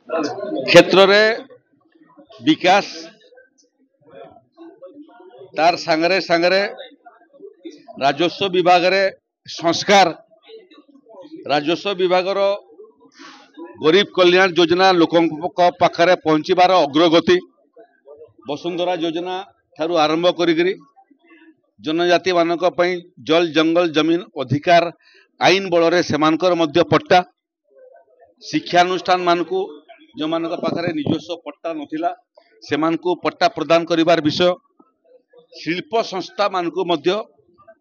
क्षेत्र में विकास तार सांगरे सांगरे राजस्व विभाग रे संस्कार राजस्व विभाग गरीब कल्याण योजना लोकों पाखरे पहुंचीबार अग्रगति वसुंधरा योजना ठारू आरंभ करी जनजाति मानक पई जल जंगल जमीन अधिकार आईन बल सेमानकर मध्य पट्टा शिक्षानुष्ठान मानकू जो मानक पाखरे निजस्व पट्टा नथिला सेमानकू पट्टा प्रदान करिवार विषय शिल्प संस्था मानकू मध्य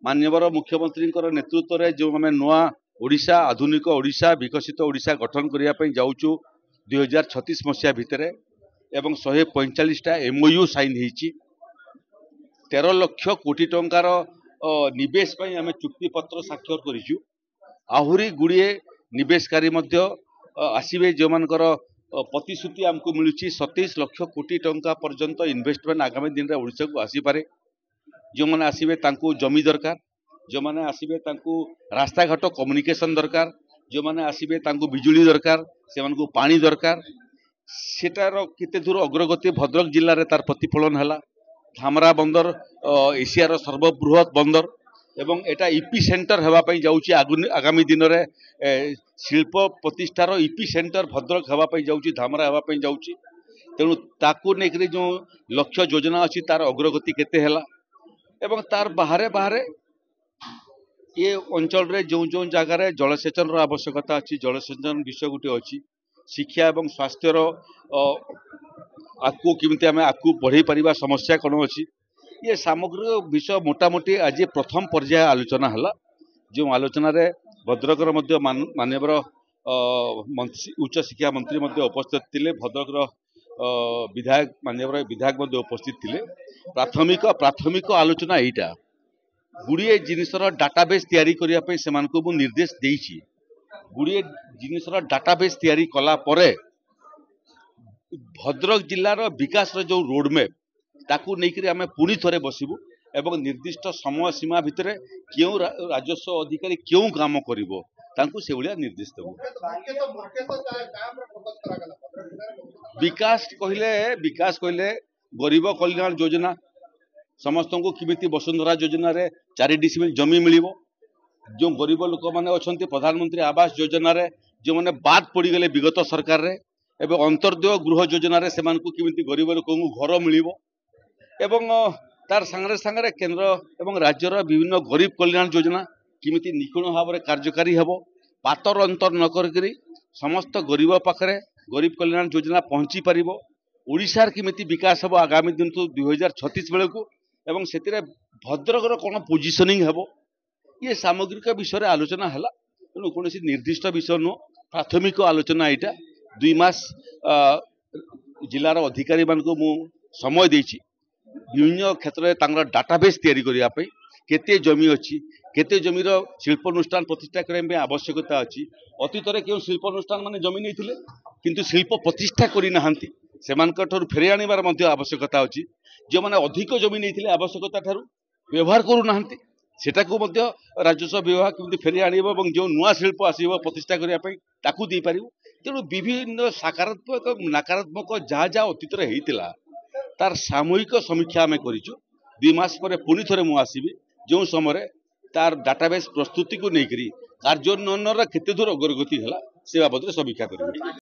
माननीय मुख्यमंत्री नेतृत्व में जो आम नुआ ओडिशा आधुनिक ओडिशा विकसित ओडिशा गठन करने जाऊँ 2036 मसीहा भितर एवं 145टा MOU साइन होती 13 लाख कोटी टंकार निवेश आम चुक्ति पत्र साक्षर करूँ आहुरी गुड़िए निवेशकारी आसवे जो मानकर प्रतिश्रुति आमको मिलूँ 27 लाख कोटी टंका पर्यंत इन्वेस्टमेंट आगामी दिन में ओडिशा को आसीपे जो मैंने आसवे जमी दरकार जो मैंने आसवे रास्ता घाट कम्युनिकेशन दरकार जो मैंने आसवे बिजुली दरकार से पानी दरकार सेटार केते दूर अग्रगति भद्रक जिले में तार प्रतिफलन है धामरा बंदर एशियार सर्वबृहत बंदर एवं एटा इपी सेंटर होगापी जाऊँगी आगामी दिन में शिल्प प्रतिष्ठार इपी सेंटर भद्रक होगापी जाऊँगी धामरा होगापी जाऊँगी तेणु ताकू नहीं जो लक्ष्य योजना अच्छी तार अग्रगति केते है एवं तार बाहरे बाहरे ये अंचल रे जो जो जगार जलसेचन आवश्यकता अच्छी जलसेचन विषय गोटे अच्छी शिक्षा एवं स्वास्थ्यर आकू किमिति आमे आकू बढ़ई परिबा समस्या कौन अच्छी ये सामग्रिक विषय मोटामोटी आज प्रथम पर्याय आलोचना है जो आलोचन भद्रकर माननीय उच्च शिक्षा मंत्री उपस्थित थे भद्रकर विधायक माननीय विधायक उपस्थित थे प्राथमिक आलोचना यहीटा गुड़िए जिनसर डाटाबेस तैयारी करने से निर्देश देइछि गुड़िए जिनसर डाटाबेस तैयारी कला परे भद्रक जिलार विकास जो रोडमैप ताकू नहीं आम पुणी थे बसबू एवं निर्दिष्ट समय सीमा भितर क्यों राजस्व अधिकारी क्यों काम करिवो तांकू से भलिया निर्देश देबू विकास कहले गरीब कल्याण योजना समस्त को किमिति वसुंधरा योजना रे 4 डिसिमिल जमी मिलिबो जो गरीब लोक मैंने अच्छा प्रधानमंत्री आवास योजना रे जो मैंने बाद पड़ गले विगत सरकार रे एवं अंतर्देय गृह योजना रे सेमानकू किमिति गरीब लोक घर मिलिबो एवं तार सांगरे सांगरे केंद्र एवं राज्यर विभिन्न गरीब कल्याण योजना किमिति निपुण भाव में कार्यकारी हेबो पातर अंतर न करी समस्त गरीब पाखरे गरीब कल्याण योजना पहुंची पारिबो ओडिशार किमिति विकास हेबो आगामी दिन 2036 बेले को एवं से भद्रकर कौन पोजिशनिंग हेबो ये सामग्रिक विषय आलोचना है तेणु कौन निर्दिष्ट विषय नुह प्राथमिक आलोचना यहाँ 2 मास जिलार अधिकारी मान को मु समय देछि विभिन्न क्षेत्र में डाटाबेस तैयारी करने केते जमी अच्छी केते जमीर शिल्पानुष्ठान प्रतिष्ठा करने आवश्यकता अच्छी अतीत में क्यों शिल्पानुष्ठान माने जमी नहीं किंतु शिल्प प्रतिष्ठा करना से फेरे आनिबार आवश्यकता अच्छी जो मैंने अधिक जमी नहीं आवश्यकता ठारू व्यवहार करूना सेटाकू राजस्व विभाग केमती फेरी आनिबो एवं जो नुआ शिल्प आसिबो प्रतिष्ठा करने ताकू दे पारिबो तेणु विभिन्न सकारात्मक नकारात्मक जहाँ जहाँ अतीत होता तार सामूहिक समीक्षा आम करूँ 2 मास पर पुणी थे मुझे आसबि जो समय तार डाटाबेस प्रस्तुति को लेकर कार्यान्वयन केते दूर अग्रगति है से बाबद समीक्षा करेंगे।